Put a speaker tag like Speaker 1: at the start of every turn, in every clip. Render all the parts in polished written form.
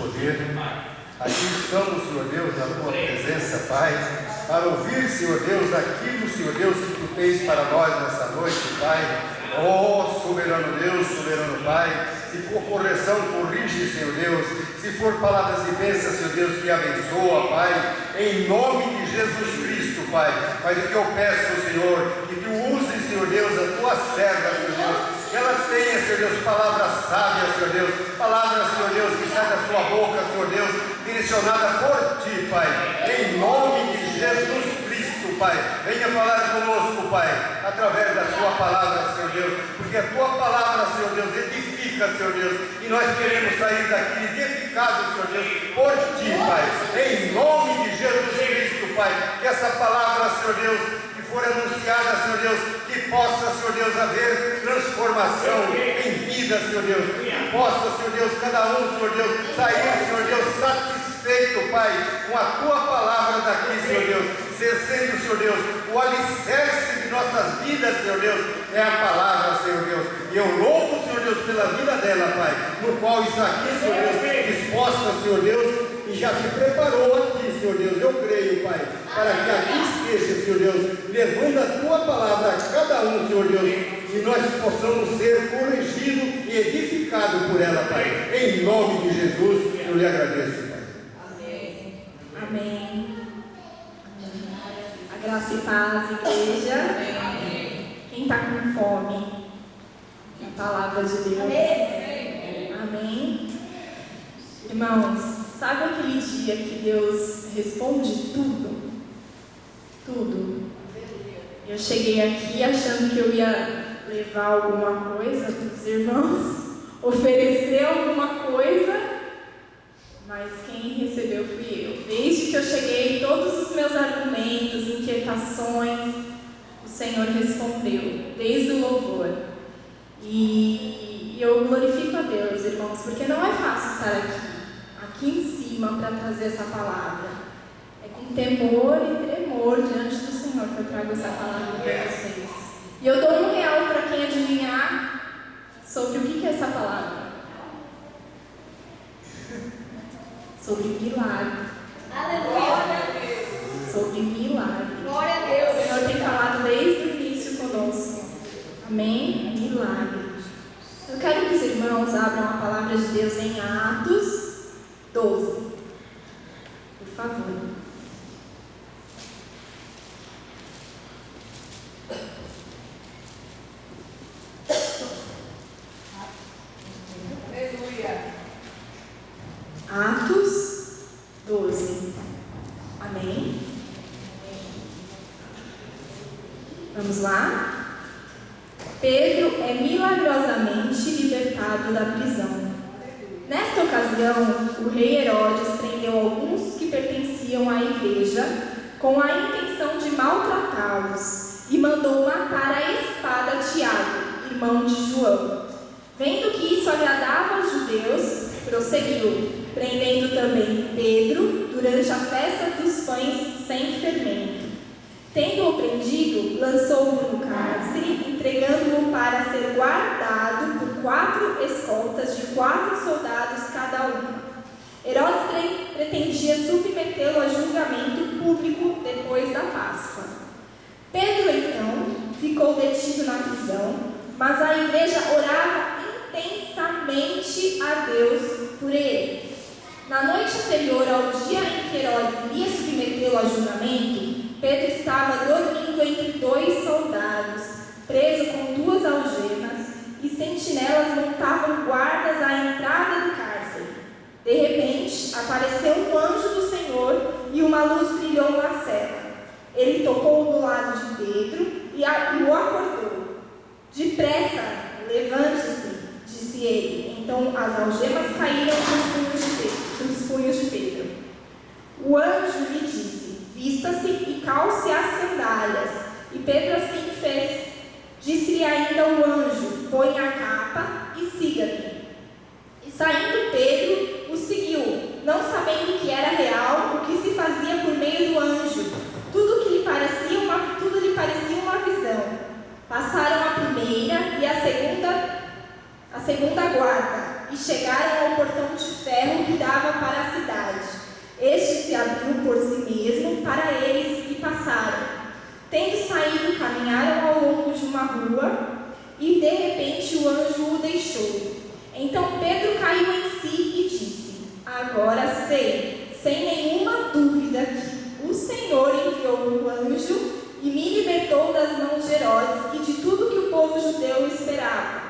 Speaker 1: poder. Aqui estamos, Senhor Deus, na tua presença, Pai, para ouvir, Senhor Deus, aquilo, Senhor Deus, que tu tens para nós nessa noite, Pai. Oh, soberano Deus, soberano Pai, se for correção, corrige, Senhor Deus. Se for palavras de bênção, Senhor Deus, que abençoa, Pai, em nome de Jesus Cristo, Pai. Mas o que eu peço, Senhor, que tu uses, Senhor Deus, a tua serva, Senhor Deus, que ela tenha, Senhor Deus, palavras sábias, Senhor Deus, palavras, Senhor Deus, que saem da sua boca, Senhor Deus, direcionada por ti, Pai, em nome de Jesus Cristo, Pai. Venha falar conosco, Pai, através da sua palavra, Senhor Deus, porque a tua palavra, Senhor Deus, edifica, Senhor Deus, e nós queremos sair daqui edificados, Senhor Deus, por ti, Pai, em nome de Jesus Cristo, Pai. Que essa palavra, Senhor Deus, que for anunciada, Senhor Deus, que possa, Senhor Deus, haver transformação em vida, Senhor Deus, que possa, Senhor Deus, cada um, Senhor Deus, sair, Senhor Deus, satisfeito, Pai, com a tua palavra daqui, Senhor Deus, sendo, Senhor Deus, o alicerce de nossas vidas, Senhor Deus, é a palavra, Senhor Deus. E eu louvo, Senhor Deus, pela vida dela, Pai, no qual está aqui, Senhor Deus, disposta, Senhor Deus, e já se preparou aqui, Senhor Deus, eu creio, Pai, para que aqui esteja, Senhor Deus, levando a tua palavra a cada um, Senhor Deus, e nós possamos ser corrigidos e edificados por ela, Pai. Em nome de Jesus, eu lhe agradeço, Pai.
Speaker 2: Amém. Amém. A graça e paz, igreja. Quem está com fome? A palavra de Deus. Amém. Irmãos, sabe aquele dia que Deus responde tudo? Tudo. Eu cheguei aqui achando que eu ia levar alguma coisa para os irmãos, oferecer alguma coisa, mas quem recebeu fui eu. Desde que eu cheguei, todos os meus argumentos, inquietações, o Senhor respondeu, desde o louvor. E eu glorifico a Deus, irmãos, porque não é fácil estar aqui em cima para trazer essa palavra. É com temor e tremor diante do Senhor que eu trago essa palavra para vocês. E eu dou R$1 para quem adivinhar sobre o que é essa palavra. Sobre milagre.
Speaker 3: Aleluia!
Speaker 2: Sobre milagre.
Speaker 3: Glória a Deus!
Speaker 2: O Senhor tem falado desde o início conosco. Amém? Milagre. Eu quero que os irmãos abram a palavra de Deus em Atos 12. Por favor.
Speaker 3: Aleluia!
Speaker 2: Atos 12. Amém? Vamos lá? Pedro é milagrosamente libertado da prisão. Nesta ocasião, o rei Herodes prendeu alguns que pertenciam à igreja com a intenção de maltratá-los e mandou matar à espada Tiago, irmão de João. Vendo que isso agradava aos judeus, prosseguiu, prendendo também Pedro durante a festa dos pães sem fermento. Tendo-o prendido, lançou-o no cárcere, entregando-o para ser guardado por 4 escoltas de 4 soldados cada um. Herodes pretendia submetê-lo a julgamento público depois da Páscoa. Pedro, então, ficou detido na prisão, mas a igreja orava intensamente a Deus por ele. Na noite anterior ao dia em que Herodes ia submetê-lo a julgamento, Pedro estava dormindo entre 2 soldados, preso com 2 algemas, e sentinelas montavam guardas à entrada do cárcere. De repente, apareceu um anjo do Senhor e uma luz brilhou na cela. Ele tocou do lado de Pedro e o acordou. Depressa, levante-se, disse ele. Então as algemas caíram dos punhos de Pedro. O anjo lhe disse: vista-se e calce as sandálias. E Pedro assim fez. Disse-lhe ainda o anjo: põe a capa e siga-me. E saindo Pedro, o seguiu, não sabendo que era real o que se fazia por meio do anjo. Tudo lhe parecia uma visão. Passaram a primeira e a segunda guarda, e chegaram ao portão de Tendo saído, caminharam ao longo de uma rua e de repente o anjo o deixou. Então Pedro caiu em si e disse: agora sei, sem nenhuma dúvida, que o Senhor enviou o anjo e me libertou das mãos de Herodes e de tudo que o povo judeu esperava.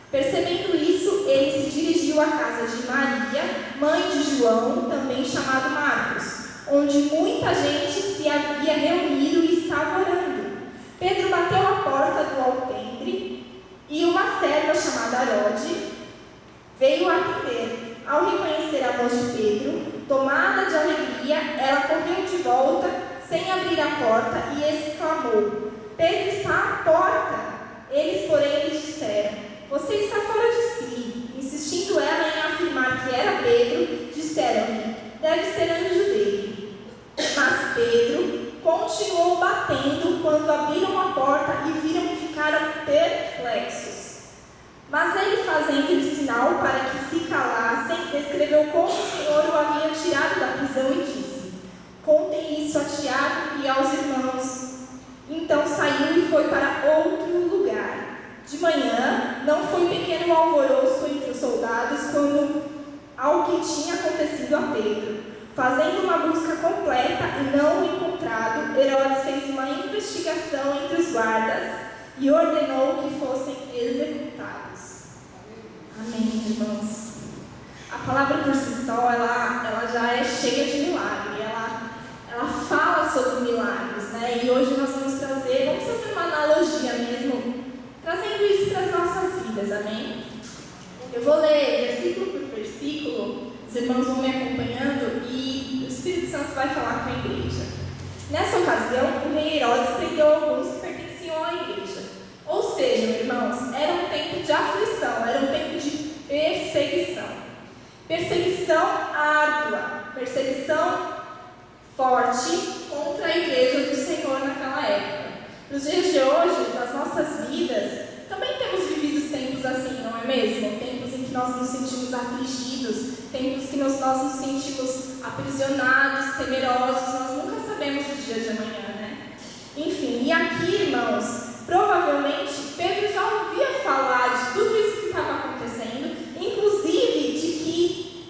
Speaker 2: Percebendo isso, ele se dirigiu à casa de Maria, mãe de João, também chamado Marcos, onde muita gente se havia reunido e estava orando. Pedro bateu à porta do alpendre e uma serva chamada Herode veio atender. Ao reconhecer a voz de Pedro, tomada de alegria, ela correu de volta, sem abrir a porta, e exclamou: Pedro está à porta. Eles, porém, lhe disseram: você está fora de si. Insistindo ela em afirmar que era Pedro, disseram-lhe: deve ser anjo dele. Mas Pedro continuou batendo. Quando abriram a porta e viram, ficaram perplexos. Mas ele, fazendo-lhe sinal para que se calassem, descreveu como o Senhor o havia tirado da prisão e disse: contem isso a Tiago e aos irmãos. Então saiu e foi para outro lugar. De manhã, não foi pequeno alvoroço entre os soldados quando ao que tinha acontecido a Pedro. Fazendo uma busca completa e não o encontrado, Herodes fez uma investigação entre os guardas e ordenou que fossem executados. Amém, irmãos. A palavra por si só, ela já é cheia de milagre. Ela fala sobre milagres, né? E hoje nós vamos fazer uma analogia mesmo, trazendo isso para as nossas vidas, amém? Eu vou ler versículo por versículo, os irmãos vão me acompanhando e o Espírito Santo vai falar com a igreja. Nessa ocasião, o rei Herodes prendeu alguns que pertenciam à igreja. Ou seja, irmãos, era um tempo de aflição, era um tempo de perseguição. Perseguição árdua, perseguição forte contra a igreja do Senhor naquela época. Nos dias de hoje, nas nossas vidas, também temos vivido tempos assim, não é mesmo? Tempos em que nós nos sentimos afligidos, tempos que nós nos sentimos aprisionados, temerosos, nós nunca sabemos o dia de amanhã, né? Enfim, e aqui, irmãos, provavelmente Pedro já ouvia falar de tudo isso que estava acontecendo, inclusive de que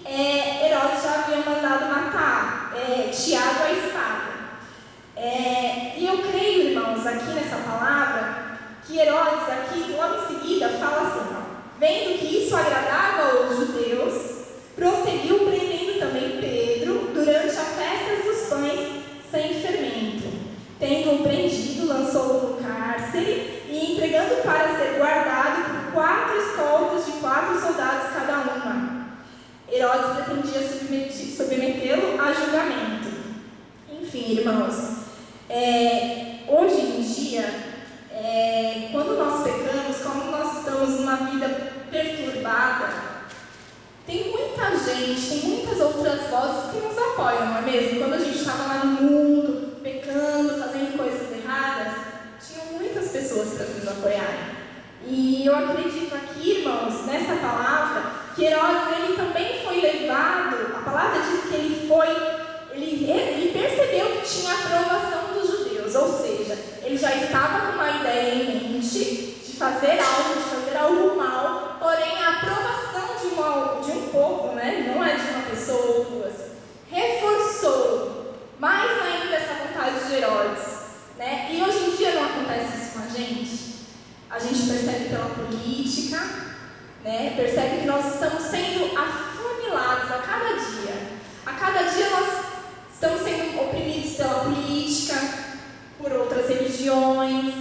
Speaker 2: Herodes já havia mandado matar Tiago à espada. E eu creio, irmãos, aqui nessa palavra, que Herodes aqui, logo em seguida, fala assim, vendo que isso agradava aos judeus, prosseguiu prendendo também Pedro durante a festa dos pães sem fermento. Tendo-o prendido, lançou-o no cárcere e entregando para ser guardado por 4 escoltas de 4 soldados cada uma. Herodes pretendia submetê-lo a julgamento. Enfim, irmãos, hoje em dia, quando nós pecamos, como nós estamos numa vida perturbada, tem muita gente, tem muitas outras vozes que nos apoiam, não é mesmo? Quando a gente estava lá no mundo, pecando, fazendo coisas erradas, tinham muitas pessoas para nos apoiarem. E eu acredito aqui, irmãos, nessa palavra, que Herodes ele também foi levado, a palavra diz que ele percebeu que tinha a aprovação dos judeus, ou seja, ele já estava com uma ideia em mente de fazer algo mal, porém a aprovação de um povo, né, não é de uma pessoa ou duas, reforçou mais ainda essa vontade de Herodes, né? E hoje em dia não acontece isso com a gente. A gente percebe pela política, né? Percebe que nós estamos sendo afunilados a cada dia. A cada dia nós estamos sendo oprimidos pela política, por outras religiões,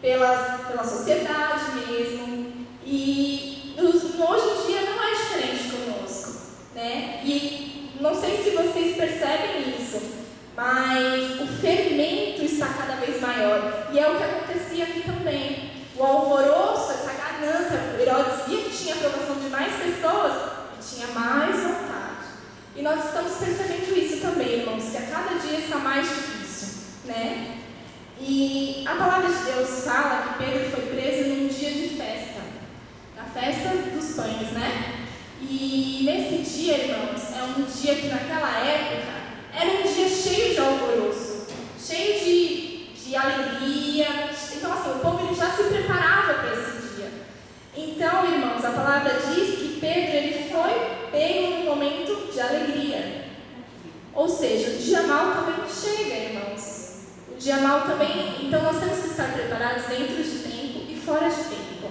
Speaker 2: pela sociedade mesmo. E hoje em dia não é diferente conosco, né? E não sei se vocês percebem isso, mas o fermento está cada vez maior. E é o que acontecia aqui também. O alvoroço, essa ganância, Herodes via que tinha aprovação de mais pessoas e tinha mais vontade. E nós estamos percebendo isso também, irmãos, que a cada dia está mais difícil, né? E a palavra de Deus fala que Pedro foi preso num dia de festa, na festa dos pães, né? E nesse dia, irmãos, é um dia que naquela época era um dia cheio de alvoroço, cheio de alegria, dia. Então, assim, o povo ele já se preparava para esse dia. Então, irmãos, a palavra diz que Pedro ele foi pego num momento de alegria. Ou seja, o dia mau também chega, irmãos. O dia mau também. Então, nós temos que estar preparados dentro de tempo e fora de tempo.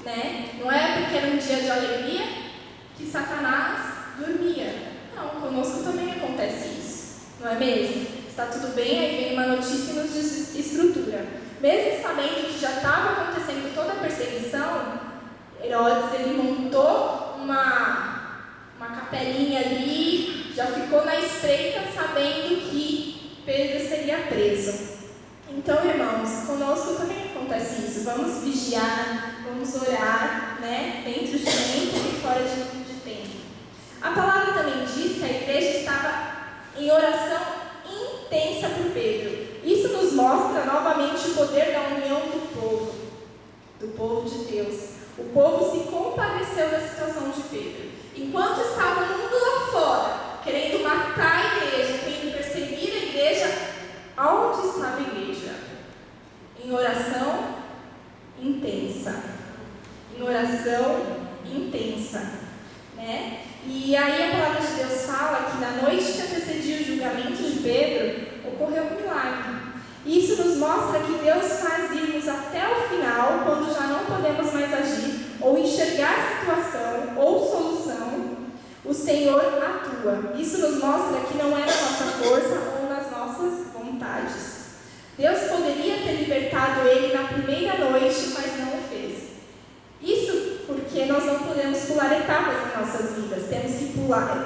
Speaker 2: Né? Não é porque era um dia de alegria que Satanás dormia. Não, conosco também acontece isso. Não é mesmo? Está tudo bem, aí vem uma notícia e nos desestrutura. Mesmo sabendo que já estava acontecendo toda a perseguição, Herodes ele montou uma capelinha ali, já ficou na espreita sabendo que Pedro seria preso. Então, irmãos, conosco também acontece isso. Vamos vigiar, vamos orar, né? Dentro de tempo e fora de tempo. A palavra também diz que a igreja estava em oração intensa por Pedro. Isso nos mostra novamente o poder da união do povo de Deus. O povo se compadeceu da situação de Pedro. Enquanto estava o mundo lá fora, querendo matar a igreja, querendo perseguir a igreja, onde estava a igreja? Em oração intensa. Em oração intensa. Né? E aí a palavra de Deus fala que na noite que antecedia o julgamento de Pedro, ocorreu um milagre. Isso nos mostra que Deus faz irmos até o final, quando já não podemos mais agir, ou enxergar a situação, ou solução, o Senhor atua. Isso nos mostra que não é na nossa força ou nas nossas vontades. Deus poderia ter libertado ele na primeira noite, mas não o fez. Isso porque nós não podemos pular etapas em nossas vidas. Temos que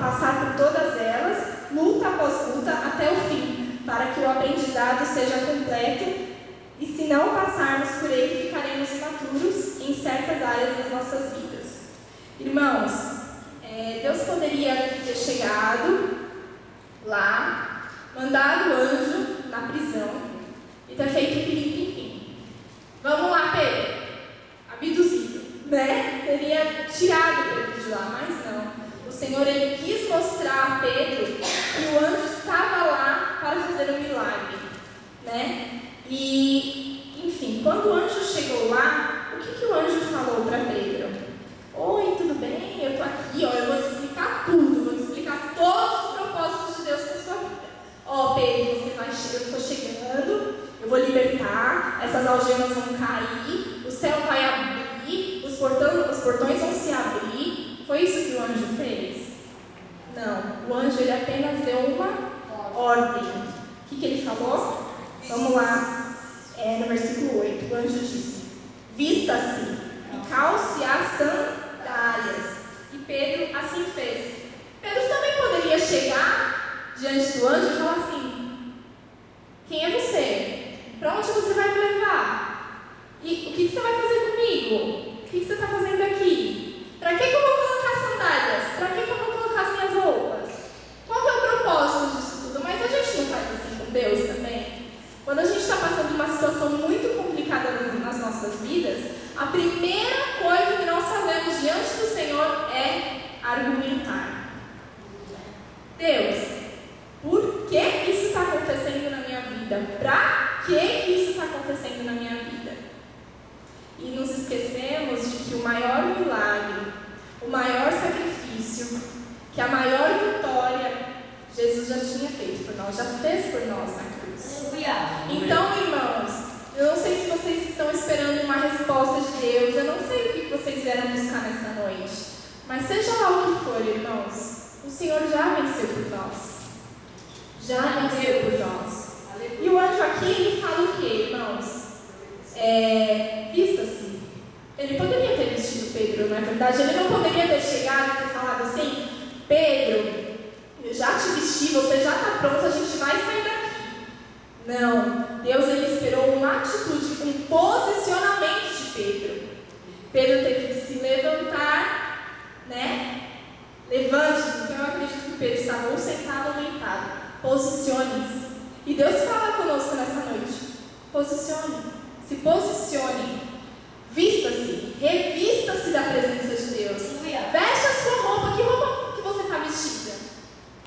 Speaker 2: passar por todas elas, luta após luta, até o fim, para que o aprendizado seja completo. E se não passarmos por ele, ficaremos imaturos em certas áreas das nossas vidas. Irmãos, Deus poderia ter chegado lá, mandado o anjo na prisão e ter feito pirim-pim-pim. Vamos lá, Pedro. Abduzido, né? Teria tirado Pedro de lá, mas não. O Senhor ele quis mostrar a Pedro que o anjo estava lá para fazer um milagre, né? E, enfim, quando o anjo chegou lá, o que o anjo falou para Pedro? Oi, tudo bem? Eu estou aqui, ó, eu vou te explicar tudo, vou te explicar todos os propósitos de Deus para a sua vida. Ó, Pedro, eu estou chegando, eu vou libertar, essas algemas vão cair, o céu vai abrir, os portões vão se abrir. Foi isso que o anjo fez? Não, o anjo ele apenas deu uma ordem. O que ele falou? Vamos lá, no versículo 8, o anjo disse: vista-se e calce as sandálias. E Pedro assim fez. Pedro também poderia chegar diante do anjo e falar assim: quem é você? Para onde você vai me levar? E o que você vai fazer comigo? O que você está fazendo aqui? Para que eu vou colocar sandálias? Para que eu vou colocar as minhas roupas? Qual que é o propósito disso tudo? Mas a gente não faz assim com Deus também? Quando a gente está passando uma situação muito complicada nas nossas vidas, a primeira coisa que nós fazemos diante do Senhor é argumentar. Deus, por que isso está acontecendo na minha vida? Para que isso está acontecendo na minha vida? E nos esquecemos de que o maior milagre, o maior sacrifício, que a maior vitória, Jesus já tinha feito por nós, já fez por nós na cruz. Então, irmãos, eu não sei se vocês estão esperando uma resposta de Deus, eu não sei o que vocês vieram buscar nessa noite, mas seja lá o que for, irmãos, o Senhor já venceu por nós. Já venceu por nós. E o anjo aqui, ele fala o quê, irmãos? Vista-se. Ele poderia ter vestido Pedro, não é verdade? Ele não poderia ter chegado e ter falado assim: Pedro, eu já te vesti, você já está pronto, a gente vai sair daqui. Não. Deus ele esperou uma atitude, um posicionamento de Pedro. Pedro teve que se levantar, né? Levante-se, porque eu acredito que Pedro estava ou sentado ou deitado. Posicione-se. E Deus fala conosco nessa noite. Posicione. Se posicione. Vista-se. Revista-se da presença de Deus. Veste a sua roupa. Que roupa que você está vestida?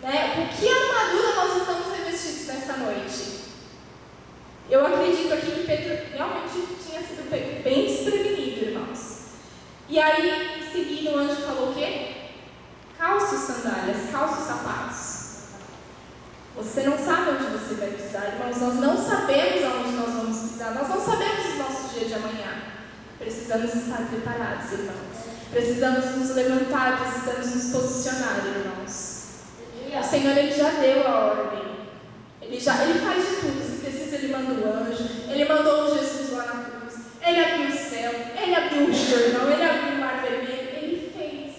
Speaker 2: Né? Por que armadura nós estamos revestidos nessa noite? Eu acredito aqui que Pedro Você não sabe onde você vai pisar, irmãos. Nós não sabemos aonde nós vamos pisar. Nós não sabemos o nosso dia de amanhã. Precisamos estar preparados, irmãos. Precisamos nos levantar, precisamos nos posicionar, irmãos. O Senhor, Ele já deu a ordem. Ele faz de tudo. Se precisa, Ele manda o anjo. Ele mandou Jesus lá na cruz. Ele abriu o céu. Ele abriu o Jordão. Ele abriu o mar vermelho. Ele fez.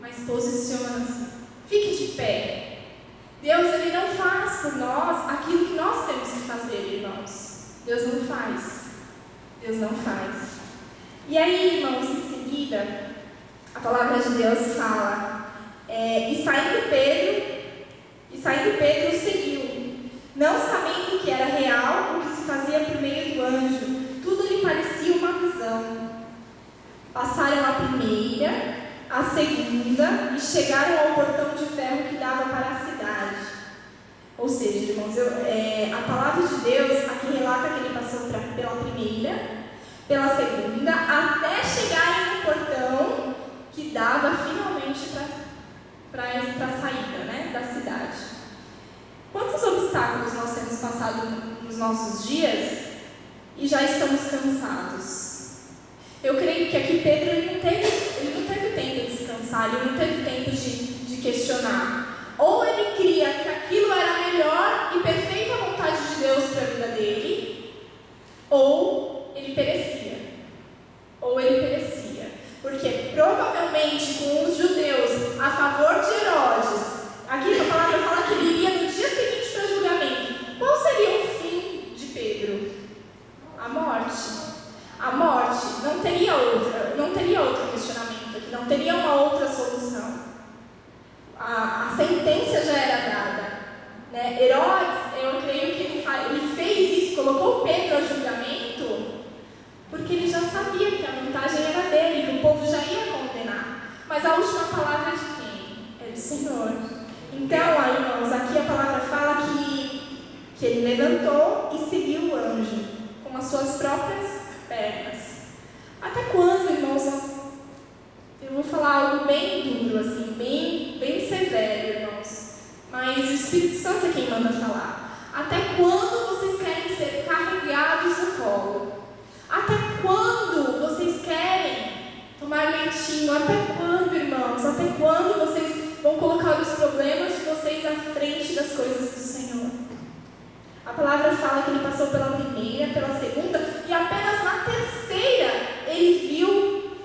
Speaker 2: Mas posiciona-se. Fique de pé. Deus, Ele não faz por nós aquilo que nós temos que fazer, irmãos. Deus não faz. Deus não faz. E aí, irmãos, em seguida, a palavra de Deus fala, e saindo Pedro o seguiu, não sabendo que era real o que se fazia por meio do anjo. Tudo lhe parecia uma visão. Passaram a primeira, a segunda, e chegaram ao portão de ferro que dava para a cidade. Ou seja, irmãos, a palavra de Deus aqui relata que ele passou pela primeira, pela segunda, até chegarem no portão que dava finalmente para a saída, né, da cidade. Quantos obstáculos nós temos passado nos nossos dias e já estamos cansados? Eu creio que aqui Pedro ele não teve tempo de descansar, ele não teve tempo de questionar. Ou ele cria que aquilo era a melhor e perfeita vontade de Deus para a vida dele, ou ele perecia. Porque provavelmente com os judeus a favor de Herodes, aqui a palavra fala que ele iria no dia seguinte para o julgamento. Qual seria o fim de Pedro? A morte. A morte não teria outro questionamento aqui, não teria uma outra solução. A sentença já era dada, né? Herodes, eu creio que ele fez isso, colocou Pedro a julgamento, porque ele já sabia que a vantagem era dele, que o povo já ia condenar. Mas a última palavra é de quem? É do Senhor. Então, irmãos, aqui a palavra fala que ele levantou e seguiu o anjo com as suas próprias pernas. Até quando, irmãos, eu vou falar algo bem duro, assim, bem severo, irmãos. Mas o Espírito Santo é quem manda falar. Até quando vocês querem ser carregados no colo? Até quando vocês querem tomar leitinho? Até quando, irmãos? Até quando vocês vão colocar os problemas de vocês à frente das coisas do Senhor? A palavra fala que ele passou pela primeira, pela segunda, e apenas na terceira ele viu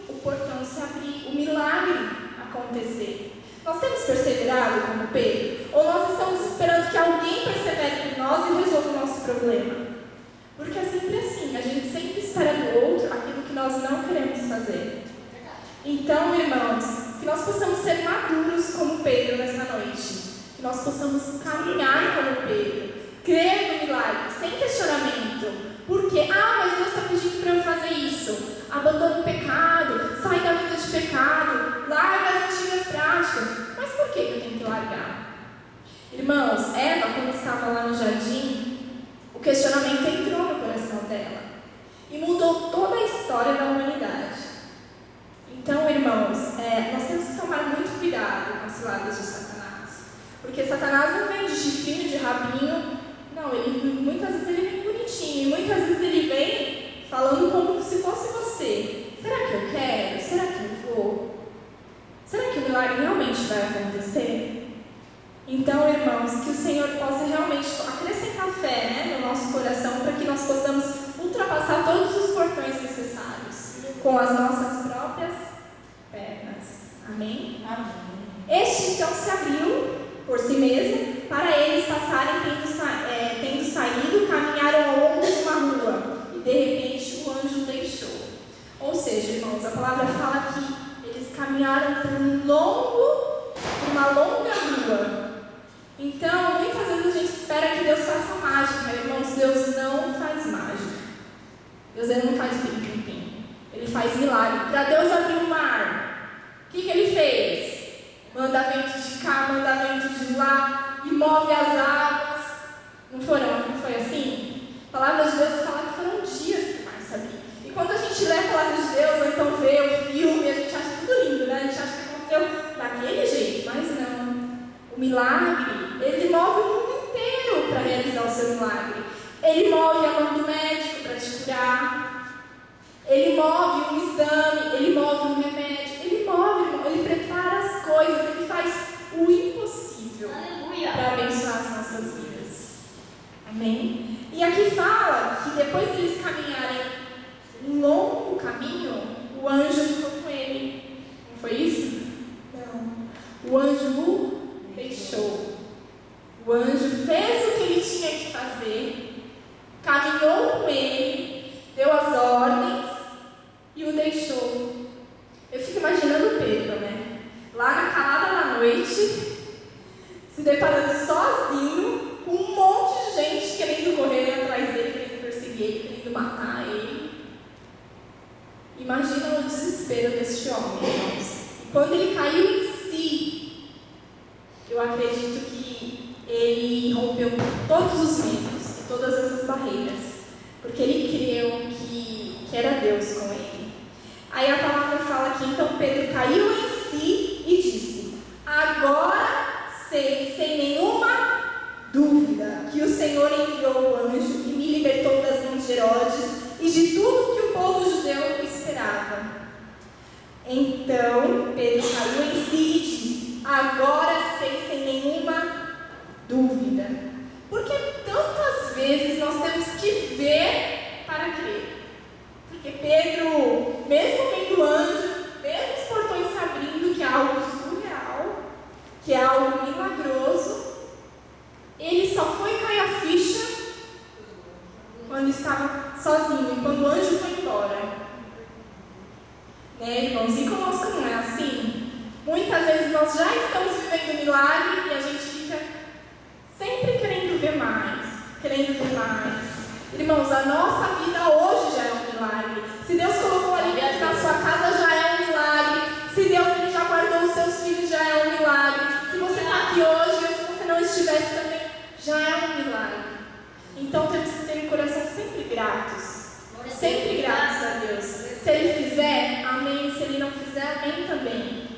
Speaker 2: o portão se abrir, o milagre acontecer. Nós temos perseverado como Pedro? Ou nós estamos esperando que alguém persevere por nós e resolva o nosso problema? Porque é sempre assim, a gente sempre espera do outro aquilo que nós não queremos fazer. Então, irmãos, que nós possamos ser maduros como Pedro nessa noite. Que nós possamos caminhar como Pedro. Crer no milagre, sem questionamento. Porque, mas Deus está pedindo para eu fazer isso. Abandona o pecado, sai da vida de pecado, larga as antigas práticas. Mas por que eu tenho que largar? Irmãos, Eva, quando estava lá no jardim, o questionamento entrou no coração dela e mudou toda a história da humanidade. Então, irmãos, nós temos que tomar muito cuidado com as ciladas de Satanás. Porque Satanás não vem de chifrinho, de rabinho. Não, muitas vezes ele vem bonitinho. E muitas vezes ele vem falando como se fosse você. Será que eu quero? Será que eu vou? Será que o milagre realmente vai acontecer? Então, irmãos, que o Senhor possa realmente acrescentar fé, no nosso coração, para que nós possamos ultrapassar todos os portões necessários com as nossas próprias pernas. Amém? Amém. Este então se abriu por si mesmo para eles passarem tendo saído, caminharam ao longo de uma rua e de repente o anjo deixou. Ou seja, irmãos, a palavra fala que eles caminharam por uma longa rua. Então, muitas vezes a gente espera que Deus faça mágica, irmãos. Deus não faz mágica. Deus não faz pim-pim-pim. Ele faz milagre. Para Deus abrir o mar, o que ele fez? Manda vento de cá, manda vento de lá, e move as águas. Não foi assim? A palavra de Deus fala que foram dias que o mar se abriu. E quando a gente lê a palavra de Deus, ou então vê o filme, a gente acha tudo lindo, né? A gente acha que aconteceu daquele jeito, mas não. O milagre, ele move o mundo inteiro. realizar o seu milagre. Ele move a mão do médico para te curar. Ele move um exame, ele move um remédio. Ele move, irmão, ele prepara as coisas, ele faz o impossível
Speaker 3: Aleluia.
Speaker 2: para abençoar as nossas vidas. Amém? E aqui fala que depois que eles caminharem um longo caminho, o anjo ficou com ele. Não foi isso? Não. O anjo o deixou. O anjo fez o que ele tinha que fazer, caminhou com ele, deu as ordens e o deixou. Eu fico imaginando Pedro, né? Lá na calada da noite, se deparando sozinho, com um monte de gente querendo correr atrás dele, querendo perseguir ele, querendo matar ele. Imagina o desespero deste homem, irmãos. E quando ele caiu em si, eu acredito que ele rompeu todos os medos e todas essas barreiras, porque ele creu que era Deus com ele. Aí a palavra fala que então Pedro caiu em si e disse: agora sei, sem nenhuma dúvida, que o Senhor enviou o anjo e me libertou das mãos de Herodes e de tudo que o povo judeu esperava. Então Pedro caiu em si e disse: agora sei, sem nenhuma dúvida. Porque tantas vezes nós temos que ver para crer. Porque Pedro, mesmo vendo o anjo, mesmo os portões se abrindo, que é algo surreal, que é algo milagroso, ele só foi cair a ficha quando estava sozinho, e quando o anjo foi embora. Né, irmãos? E conosco não é assim? Muitas vezes nós já estamos vivendo um milagre e a gente fica sempre querendo ver mais, querendo ver mais. Irmãos, a nossa vida hoje já é um milagre. Se Deus colocou alimento na sua casa, já é um milagre. Se Deus ele já guardou os seus filhos, já é um milagre. Se você está aqui hoje, ou se você não estivesse também, já é um milagre. Então temos que ter um coração sempre gratos. Sempre gratos a Deus. Se Ele fizer, amém. Se Ele não fizer, amém também.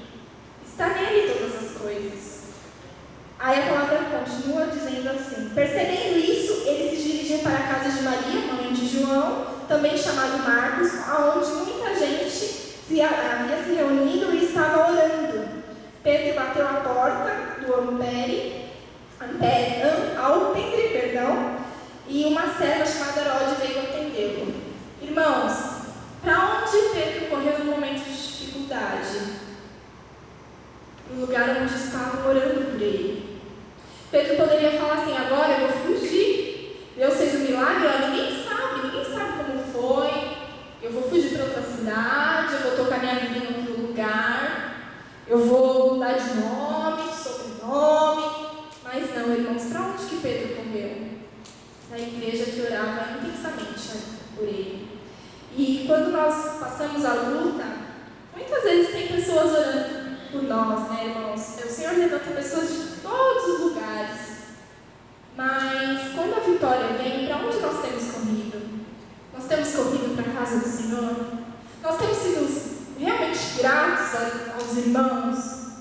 Speaker 2: Está nele todas as coisas. Aí a palavra continua dizendo assim: percebendo isso, ele se dirigiu para a casa de Maria, mãe de João, também chamado Marcos, aonde muita gente havia se reunido e estava orando. Pedro bateu a porta do alpendre, e uma serva chamada Herode veio atendê-lo. Irmãos, para onde Pedro correu no momento de dificuldade? No lugar onde estavam orando por ele. Pedro poderia falar assim: agora eu vou fugir. Deus fez um milagre, ninguém sabe como foi. Eu vou fugir para outra cidade, eu vou tocar minha vida em outro lugar, eu vou mudar de nome, de sobrenome. Mas não, irmãos, para onde que Pedro correu? Na igreja que orava intensamente por ele. E quando nós passamos a luta, muitas vezes tem pessoas orando por nós, né, irmãos? O Senhor levanta pessoas de todos os lugares. Mas quando a vitória vem, para onde nós temos corrido? Nós temos corrido para a casa do Senhor? Nós temos sido realmente gratos aos irmãos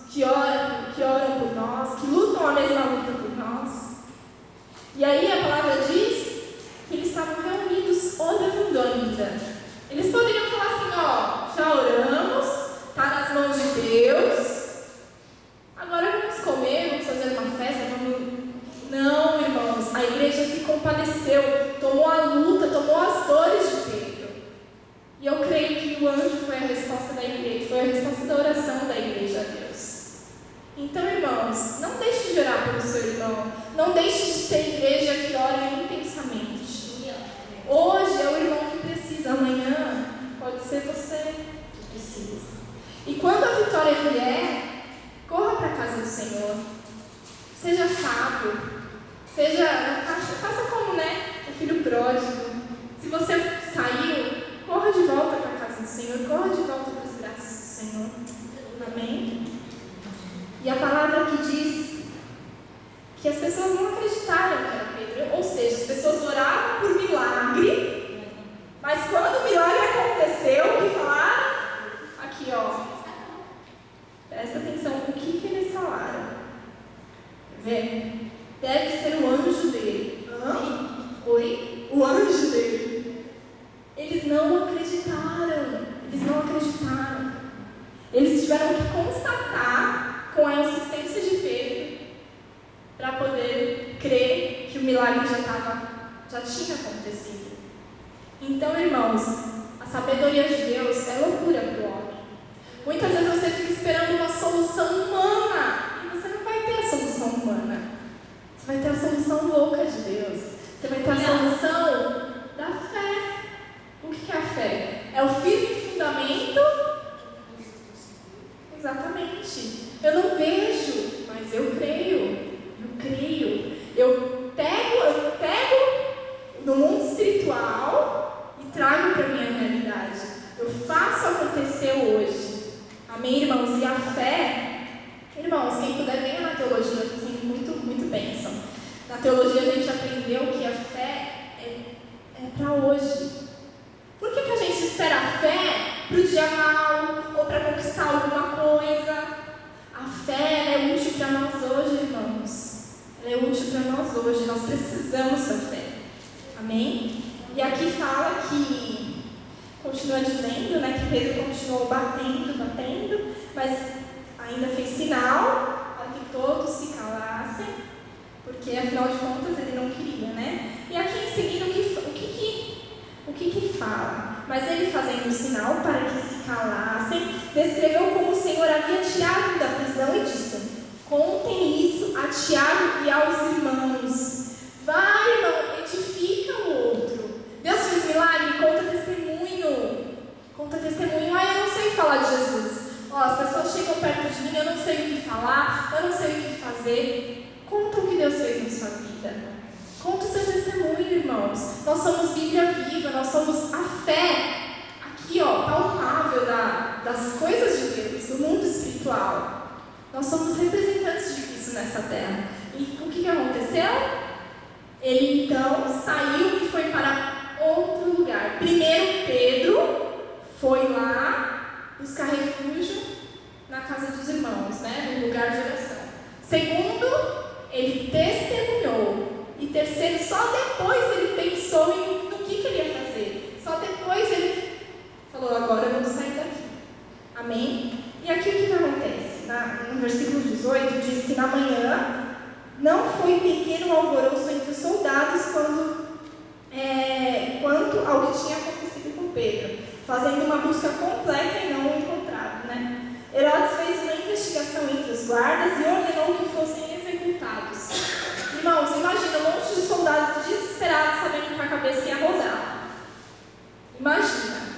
Speaker 2: que oram por nós, que lutam a mesma luta por nós? E aí a palavra diz que eles estavam reunidos orando ainda. Eles poderiam falar assim: ó, já oramos, está nas mãos de Deus, agora vamos comer, vamos fazer uma festa, vamos... Não, irmãos, a igreja se compadeceu, tomou a luta, tomou as dores de Pedro. E eu creio que o anjo foi a resposta da igreja, foi a resposta da oração da igreja a Deus. Então, irmãos, não deixe de orar pelo seu irmão, não deixe de ser igreja que ora intensamente. Hoje é o irmão que precisa, amanhã pode ser você que precisa. E quando a vitória vier, corra para a casa do Senhor. Seja sábio. Faça como, né? O filho pródigo. Se você saiu, corra de volta para a casa do Senhor. Corra de volta para os braços do Senhor. Amém? E a palavra que diz que as pessoas não acreditaram que era Pedro. Ou seja, as pessoas oravam por milagre, mas quando o milagre aconteceu, o que falaram? Aqui, ó. Presta atenção no que eles falaram. Vê? Deve ser o anjo dele. Hã? milagre já tinha acontecido. Então, irmãos, a sabedoria de Deus é loucura para o homem. Muitas vezes você fica esperando uma solução humana e você não vai ter a solução humana. Você vai ter a solução louca de Deus. Você vai ter a solução da fé. O que é a fé? É o firme fundamento. Exatamente. Eu não vejo, mas eu creio. Eu pego no mundo espiritual e trago para a minha realidade. Eu faço acontecer hoje. Amém, irmãos? E a fé, irmãos, quem puder venha na teologia, está sendo muito bênção. Na teologia a gente aprendeu que a fé é para hoje. Por que a gente espera a fé para o dia mal ou para conquistar alguma coisa? A fé é útil para nós hoje, irmãos. Ela é útil para nós hoje. Nós precisamos da fé. Amém? E aqui fala que, continua dizendo, né, que Pedro continuou batendo, mas ainda fez sinal para que todos se calassem, porque afinal de contas ele não queria, né? E aqui em seguida o que ele fala? Mas ele, fazendo sinal para que se calassem, descreveu como o Senhor havia tirado da prisão e disse: contem isso a Tiago e aos irmãos. Vai, irmão, edifica o outro. Deus fez milagre, conta testemunho. Ah, eu não sei falar de Jesus. As pessoas chegam perto de mim, eu não sei o que falar, eu não sei o que fazer. Conta o que Deus fez na sua vida. Conta o seu testemunho, irmãos. Nós somos Bíblia viva, nós somos a fé, aqui, palpável das coisas de Deus, do mundo espiritual. Nós somos representantes de Cristo nessa terra. E o que aconteceu? Ele então saiu e foi para outro lugar. Primeiro, Pedro foi lá buscar refúgio na casa dos irmãos, né, no lugar de oração. Segundo, ele testemunhou. E terceiro, só depois ele pensou no que ele ia fazer. Só depois ele falou: agora eu vou sair daqui. Amém? E aqui o que acontece? No versículo 18 diz que na manhã não foi pequeno alvoroço entre os soldados quanto ao que tinha acontecido com Pedro, fazendo uma busca completa e não o encontrado, né? Herodes fez uma investigação entre os guardas e ordenou que fossem executados. Irmãos, imagina um monte de soldados desesperados sabendo que a cabeça ia rodar. Imagina.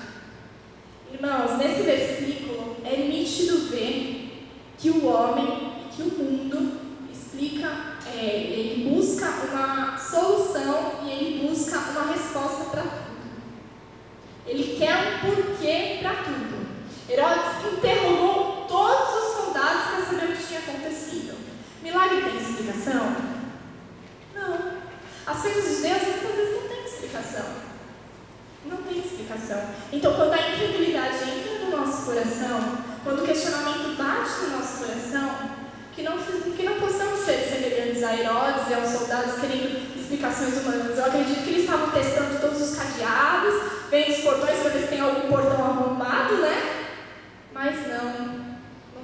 Speaker 2: Irmãos, nesse versículo é nítido ver que o homem e que o mundo ele busca uma solução e ele busca uma resposta para tudo. Ele quer um porquê para tudo. Herodes interrogou todos os soldados para saber o que tinha acontecido. Milagre tem explicação? Não. As coisas de Deus muitas vezes não têm explicação. Não tem explicação. Então, quando a incredulidade entra no nosso coração, quando o questionamento bate no nosso coração, que não possamos ser semelhantes a Herodes e aos soldados querendo explicações humanas. Eu acredito que eles estavam testando todos os cadeados, vendo os portões para ver se tem algum portão arrombado, né? Mas não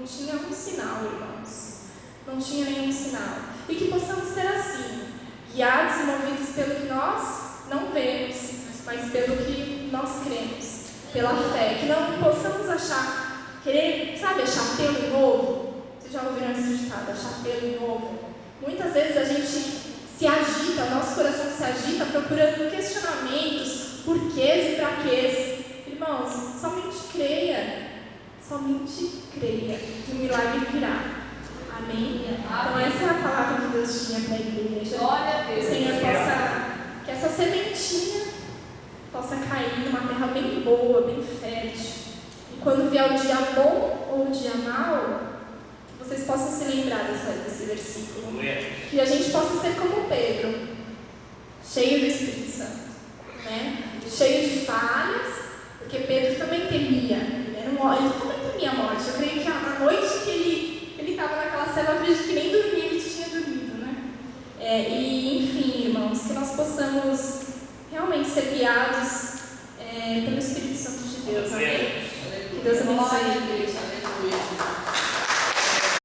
Speaker 2: tinha um sinal, irmãos. Não tinha nenhum sinal. E que possamos ser assim, guiados e movidos pelo que nós não vemos, mas pelo que nós cremos, pela fé. Que não possamos achar pelo em ovo. Vocês já ouviram esse ditado, achar pelo em ovo? Muitas vezes a gente se agita, o nosso coração se agita procurando questionamentos, porquês e praquês. Irmãos, somente creia, que o milagre virá. Amém? Então essa é a palavra que Deus tinha para a igreja.
Speaker 3: Glória a Deus.
Speaker 2: O Senhor que essa sementinha possa cair numa terra bem boa, bem fértil. E quando vier o dia bom ou o dia mau, vocês possam se lembrar desse versículo. Que a gente possa ser como Pedro, cheio do Espírito Santo, né? Cheio de falhas, porque Pedro também temia. Ele também temia a morte. Eu creio que a noite que ele estava naquela cela, eu acredito que nem dormia, ele tinha dormido, né? E enfim, irmãos, que nós possamos realmente ser guiados pelo Espírito Santo de Deus. Amém? Que Deus abençoe.